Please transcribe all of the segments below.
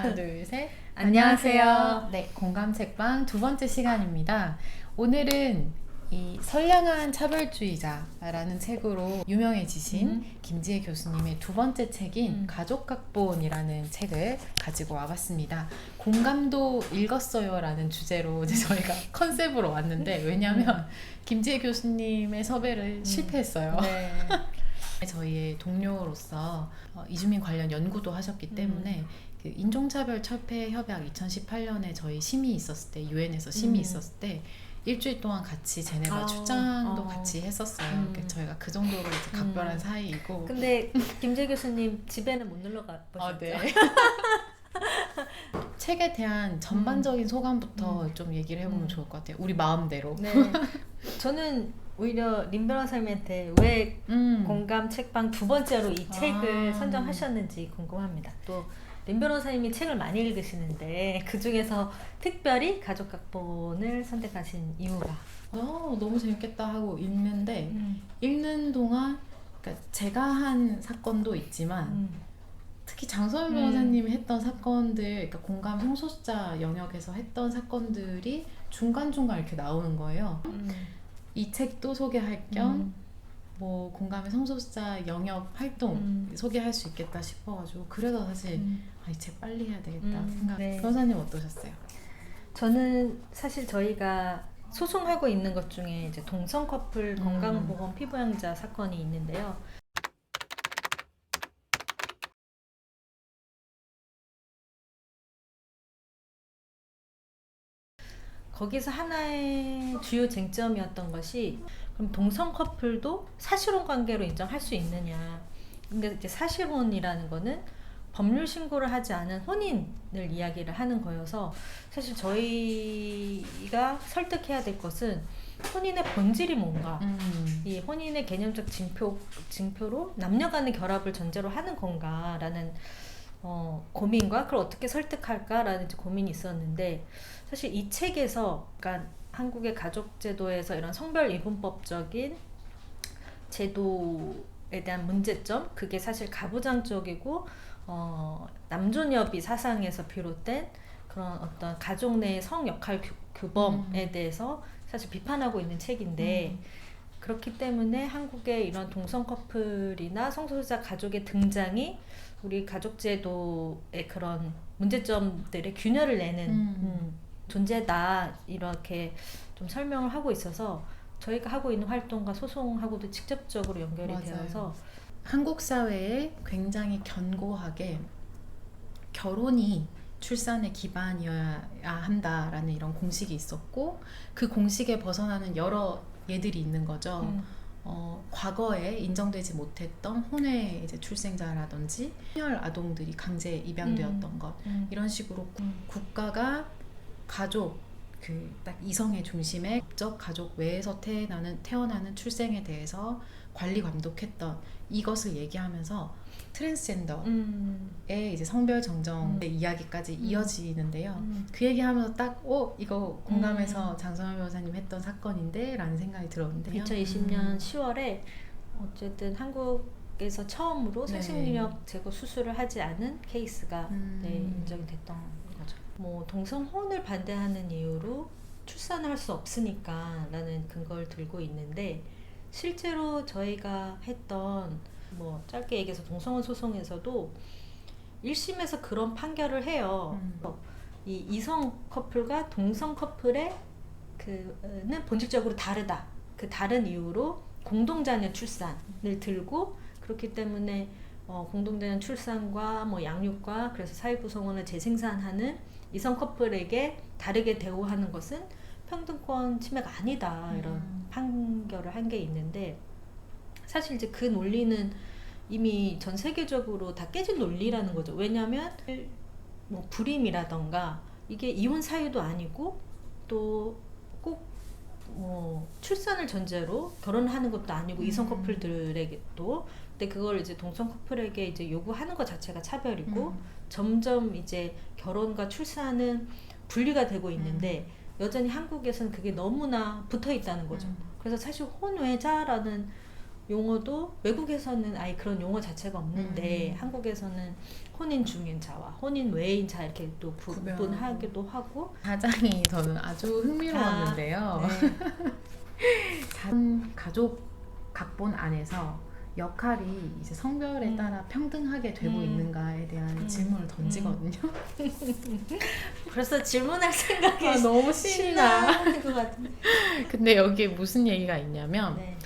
하나, 둘, 셋. 안녕하세요. 네, 공감 책방 두 번째 시간입니다. 오늘은 이 선량한 차별주의자라는 책으로 유명해지신 김지혜 교수님의 두 번째 책인 가족각본이라는 책을 가지고 와봤습니다. 공감도 읽었어요라는 주제로 이제 저희가 컨셉으로 왔는데, 왜냐하면 김지혜 교수님의 섭외를 실패했어요. 네. 저희의 동료로서 이주민 관련 연구도 하셨기 때문에 그 인종차별 철폐 협약 2018년에 저희 심의 있었을 때, 유엔에서 심의 있었을 때 일주일 동안 같이 제네바 출장도 같이 했었어요. 그러니까 저희가 그 정도로 이제 각별한 사이이고. 근데 김재 교수님 집에는 못 놀러 가보셨죠? 네. 책에 대한 전반적인 소감부터 좀 얘기를 해보면 좋을 것 같아요. 우리 마음대로. 네. 저는 오히려 린 변호사님한테 왜 공감 책방 두 번째로 이 책을 선정하셨는지 궁금합니다. 또 린 변호사님이 책을 많이 읽으시는데 그 중에서 특별히 가족각본을 선택하신 이유가? 너무 재밌겠다 하고 읽는데 읽는 동안, 그러니까 제가 한 사건도 있지만 특히 장서연 변호사님이 했던 사건들, 그러니까 공감 성소수자 영역에서 했던 사건들이 중간중간 이렇게 나오는 거예요. 이 책도 소개할 겸 뭐 공감의 성소수자 영역 활동 소개할 수 있겠다 싶어가지고, 그래서 사실 이 책 빨리 해야 되겠다 생각. 네. 변호사님 어떠셨어요? 저는 사실 저희가 소송하고 있는 것 중에 이제 동성 커플 건강보험 피부양자 사건이 있는데요. 거기서 하나의 주요 쟁점이었던 것이, 그럼 동성 커플도 사실혼 관계로 인정할 수 있느냐. 근데 이제 사실혼이라는 거는 법률 신고를 하지 않은 혼인을 이야기를 하는 거여서, 사실 저희가 설득해야 될 것은 혼인의 본질이 뭔가, 이 혼인의 개념적 징표로 남녀 간의 결합을 전제로 하는 건가라는 고민과 그걸 어떻게 설득할까라는 고민이 있었는데, 사실 이 책에서, 그러니까 한국의 가족제도에서 이런 성별 이분법적인 제도에 대한 문제점, 그게 사실 가부장적이고 남존여비 사상에서 비롯된 그런 어떤 가족 내의 성 역할 규범에 대해서 사실 비판하고 있는 책인데, 그렇기 때문에 한국의 이런 동성 커플이나 성소수자 가족의 등장이 우리 가족제도의 그런 문제점들의 균열을 내는 존재다, 이렇게 좀 설명을 하고 있어서 저희가 하고 있는 활동과 소송하고도 직접적으로 연결이 맞아요. 되어서. 한국 사회에 굉장히 견고하게 결혼이 출산의 기반이어야 한다라는 이런 공식이 있었고, 그 공식에 벗어나는 여러 예들이 있는 거죠. 과거에 인정되지 못했던 혼외 이제 출생자라든지 혼혈 아동들이 강제 입양되었던 것, 이런 식으로 국가가 가족, 그 딱 이성의 중심에 법적 가족 외에서 태어나는 출생에 대해서 관리 감독했던 이것을 얘기하면서 트랜스젠더의 이제 성별 정정의 이야기까지 이어지는데요. 그 얘기하면서 딱 이거 공감해서 장성현 변호사님 했던 사건인데 라는 생각이 들었는데요. 2020년 10월에 어쨌든 한국에서 처음으로 생식능력 제거 수술을 하지 않은 케이스가 인정이 됐던 거죠. 뭐 동성혼을 반대하는 이유로 출산을 할 수 없으니까 라는 근거를 들고 있는데, 실제로 저희가 했던, 뭐 짧게 얘기해서 동성혼 소송에서도 1심에서 그런 판결을 해요. 이 이성 커플과 동성 커플의 그는 본질적으로 다르다. 그 다른 이유로 공동자녀 출산을 들고, 그렇기 때문에 공동자녀 출산과 뭐 양육과 그래서 사회구성원을 재생산하는 이성 커플에게 다르게 대우하는 것은 평등권 침해가 아니다, 이런 판결을 한 게 있는데, 사실 이제 그 논리는 이미 전 세계적으로 다 깨진 논리라는 거죠. 왜냐하면 뭐 불임이라던가 이게 이혼 사유도 아니고, 또 꼭 출산을 전제로 결혼하는 것도 아니고 이성 커플들에게도. 근데 그걸 이제 동성 커플에게 이제 요구하는 것 자체가 차별이고, 점점 이제 결혼과 출산은 분리가 되고 있는데 여전히 한국에서는 그게 너무나 붙어 있다는 거죠. 그래서 사실 혼외자라는 용어도 외국에서는 아예 그런 용어 자체가 없는데 한국에서는 혼인 중인자와 혼인 외인자 이렇게 또 구분하기도 하고. 가장이 저는 아주 흥미로웠는데요. 네. 가족 각본 안에서 역할이 이제 성별에 따라 평등하게 되고 있는가에 대한 질문을 던지거든요. 벌써 질문할 생각이 너무 신나. 것 같은데. 근데 여기에 무슨 얘기가 있냐면 네.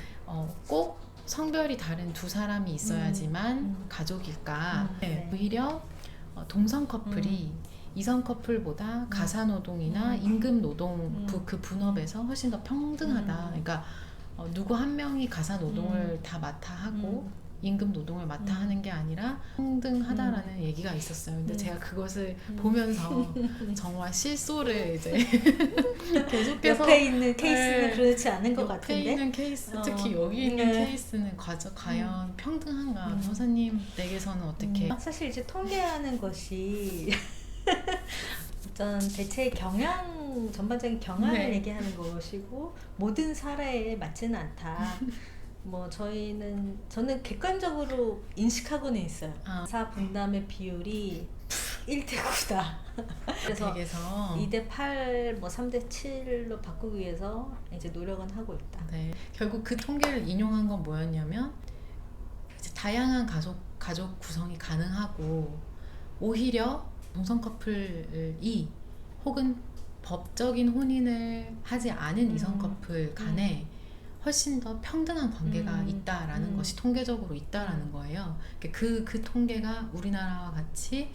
꼭 성별이 다른 두 사람이 있어야지만 가족일까? 네. 오히려 동성 커플이 이성 커플보다 가사 노동이나 임금 노동 그 분업에서 훨씬 더 평등하다. 그러니까 누구 한 명이 가사 노동을 다 맡아 하고 임금 노동을 맡아 하는 게 아니라 평등하다라는 얘기가 있었어요. 근데 제가 그것을 보면서 정말 실소를 이제 계속해서 옆에 있는 케이스는 그렇지 않은 것 같은데. 옆에 있는 케이스, 특히 여기 있는 케이스는 과연 평등한가? 선생님 댁에서는 어떻게? 사실 이제 통계하는 것이 어떤 대체 전반적인 경향을 얘기하는 것이고 모든 사례에 맞지는 않다. 뭐 저는 객관적으로 인식하고는 있어요. 사 분담의 비율이 1대9다. 그래서 댁에서 2대8, 뭐 3대7로 바꾸기 위해서 이제 노력은 하고 있다. 네. 결국 그 통계를 인용한 건 뭐였냐면 이제 다양한 가족 구성이 가능하고 오히려 동성 커플이 혹은 법적인 혼인을 하지 않은 이성 커플 간에 훨씬 더 평등한 관계가 있다라는 것이 통계적으로 있다라는 거예요. 그 통계가 우리나라와 같이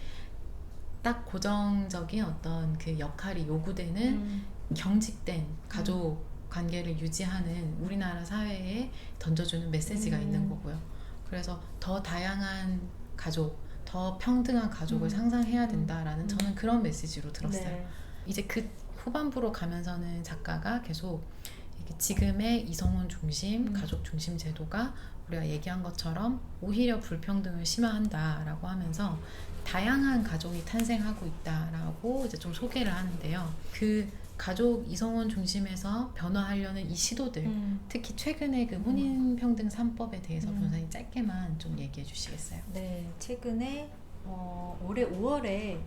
딱 고정적인 어떤 그 역할이 요구되는 경직된 가족 관계를 유지하는 우리나라 사회에 던져주는 메시지가 있는 거고요. 그래서 더 다양한 가족, 더 평등한 가족을 상상해야 된다라는 저는 그런 메시지로 들었어요. 네. 이제 그 후반부로 가면서는 작가가 계속 지금의 이성혼 중심, 가족 중심 제도가 우리가 얘기한 것처럼 오히려 불평등을 심화한다라고 하면서 다양한 가족이 탄생하고 있다라고 이제 좀 소개를 하는데요. 그 가족 이성혼 중심에서 변화하려는 이 시도들, 특히 최근에 그 혼인평등 3법에 대해서 변호사님 짧게만 좀 얘기해 주시겠어요? 네, 최근에 올해 5월에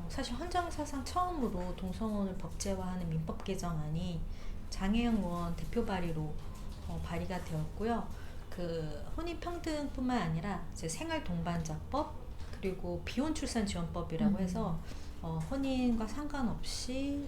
사실 헌정사상 처음으로 동성혼을 법제화하는 민법 개정안이 장혜영 의원 대표 발의로 발의가 되었고요. 그 혼인평등뿐만 아니라 이제 생활동반자법 그리고 비혼 출산 지원법이라고 해서 혼인과 상관없이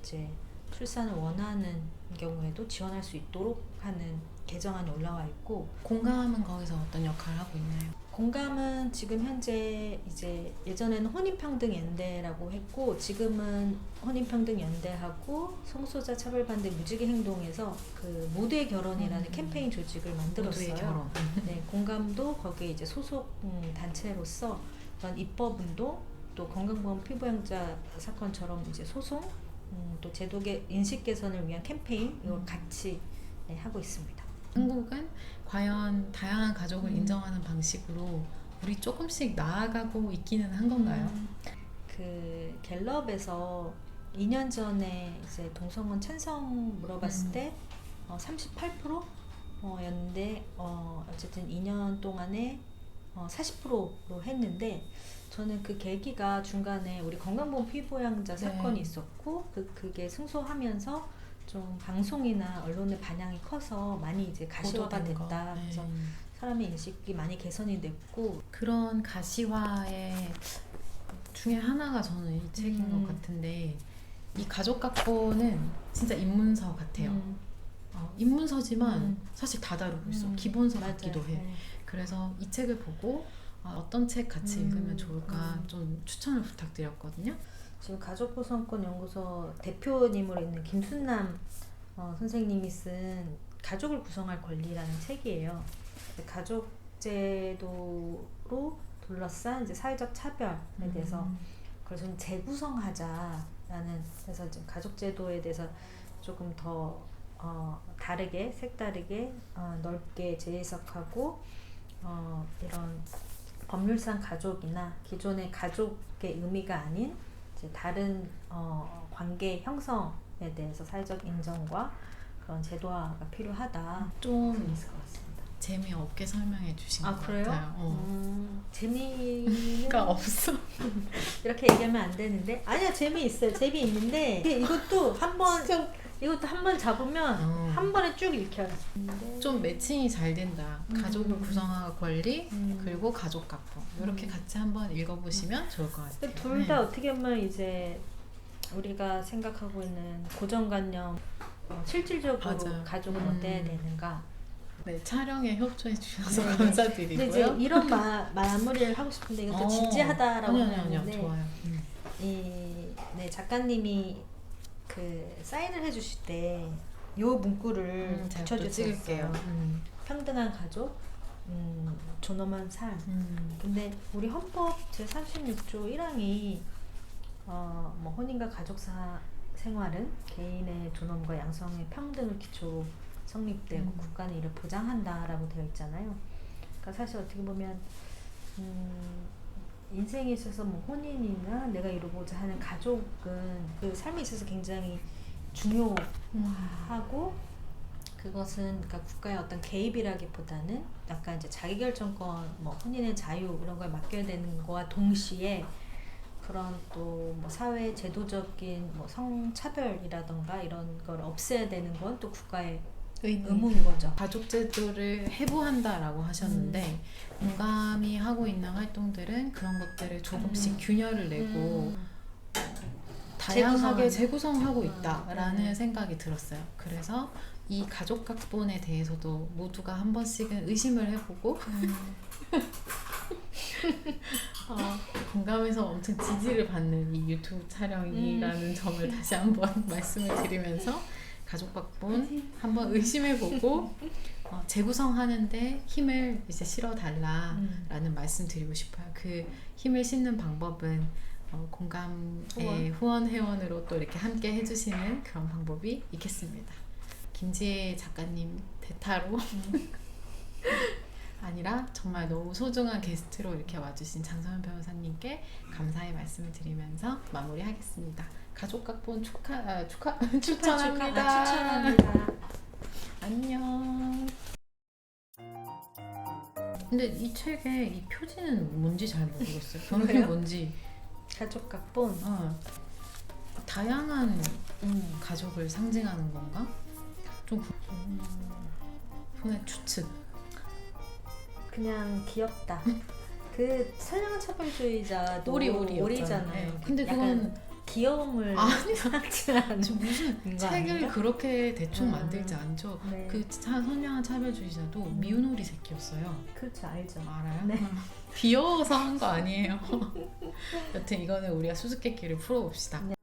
이제 출산을 원하는 경우에도 지원할 수 있도록 하는 개정안이 올라와 있고, 공감은 거기서 어떤 역할을 하고 있나요? 공감은 지금 현재 이제 예전에는 혼인평등연대라고 했고 지금은 혼인평등연대하고 성소자 차별반대 무지개 행동에서 그 모두의 결혼이라는 캠페인 조직을 만들었어요. 모두의 결혼. 네, 공감도 거기에 이제 소속 단체로서 그런 입법운동 또 건강보험 피부양자 사건처럼 이제 소송 또 제도의 인식 개선을 위한 캠페인 이걸 같이 하고 있습니다. 한국은 과연 다양한 가족을 인정하는 방식으로 우리 조금씩 나아가고 있기는 한 건가요? 그 갤럽에서 2년 전에 이제 동성혼 찬성 물어봤을 때 38%였는데 어쨌든 2년 동안에 40%로 했는데 저는 그 계기가 중간에 우리 건강보험 피부양자 사건이 있었고 그게 승소하면서 좀 방송이나 언론의 반향이 커서 많이 이제 가시화가 됐다. 그래서 사람의 인식이 많이 개선이 됐고 그런 가시화의 중에 하나가 저는 이 책인 것 같은데 이 가족 각본은 진짜 입문서 같아요. 입문서지만 사실 다 다루고 있어. 기본서 같기도 해. 그래서 이 책을 보고 어떤 책 같이 읽으면 좋을까 좀 추천을 부탁드렸거든요. 지금 가족구성권 연구소 대표님으로 있는 김순남 선생님이 쓴 가족을 구성할 권리라는 책이에요. 가족 제도로 둘러싼 이제 사회적 차별에 대해서 그걸 좀 재구성하자라는 그래서 지금 가족 제도에 대해서 조금 더 다르게 색다르게 넓게 재해석하고 이런 법률상 가족이나 기존의 가족의 의미가 아닌 이제 다른 관계 형성에 대해서 사회적 인정과 그런 제도화가 필요하다. 좀 있을 것 같습니다. 재미없게 설명해 주신 것 그래요? 같아요. 재미가 없어. 이렇게 얘기하면 안 되는데 아니야 재미있어요. 재미있는데 이것도 한번 잡으면 한 번에 쭉 읽혀요. 좀 매칭이 잘 된다. 가족을 구성하고 권리 그리고 가족 각본 이렇게 같이 한번 읽어보시면 좋을 것 같아요. 둘 다 어떻게 보면 이제 우리가 생각하고 있는 고정관념 실질적으로 맞아요. 가족은 어때야 되는가. 네, 촬영에 협조해 주셔서 네. 감사드리고요. 근데 이제 이런 마무리를 하고 싶은데 이것도 진지하다라고 아니요, 하는데 좋아요. 작가님이 그 사인을 해주실 때 요 문구를 붙여주셨어요. 평등한 가족, 존엄한 삶. 근데 우리 헌법 제36조 1항이 뭐 혼인과 가족사 생활은 개인의 존엄과 양성의 평등을 기초로 성립되고 국가는 이를 보장한다라고 되어 있잖아요. 그러니까 사실 어떻게 보면 인생에 있어서 뭐 혼인이나 내가 이루고자 하는 가족은 그 삶에 있어서 굉장히 중요하고 그것은 그러니까 국가의 어떤 개입이라기보다는 약간 이제 자기결정권, 뭐 혼인의 자유 이런 걸 맡겨야 되는 거와 동시에 그런 또 뭐 사회 제도적인 뭐 성차별이라던가 이런 걸 없애야 되는 건 또 국가의 의무인 거죠. 가족 제도를 해부한다라고 하셨는데 공감이 하고 있는 활동들은 그런 것들을 조금씩 균열을 내고 다양하게 재구성하고 있다라는 생각이 들었어요. 그래서 이 가족 각본에 대해서도 모두가 한 번씩은 의심을 해보고 공감해서 엄청 지지를 받는 이 유튜브 촬영이라는 점을 다시 한번 말씀을 드리면서 가족 각본 한번 의심해보고 재구성하는데 힘을 이제 실어달라라는 말씀 드리고 싶어요. 그 힘을 싣는 방법은 공감의 후원 회원으로 또 이렇게 함께 해주시는 그런 방법이 있겠습니다. 김지혜 작가님 대타로 아니라 정말 너무 소중한 게스트로 이렇게 와주신 장서연 변호사님께 감사의 말씀을 드리면서 마무리하겠습니다. 가족 각본 추천합니다. 추천합니다. 안녕. 근데 이 책의 이 표지는 뭔지 잘 모르겠어요. 저는 그게 뭔지. 가족 각본. 다양한 가족을 상징하는 건가? 좀 손의 추측. 그냥 귀엽다. 그 선량한 차별주의자도 오리잖아요. 네. 근데 그건 귀여움을 상징하는 무슨 책을 아닌가? 그렇게 대충 만들지 않죠. 네. 그 선량한 차별주의자도 미운 오리 새끼였어요. 그렇죠, 알죠. 알아요? 네. 귀여워서 한 거 아니에요. 여튼 이거는 우리가 수수께끼를 풀어봅시다. 네.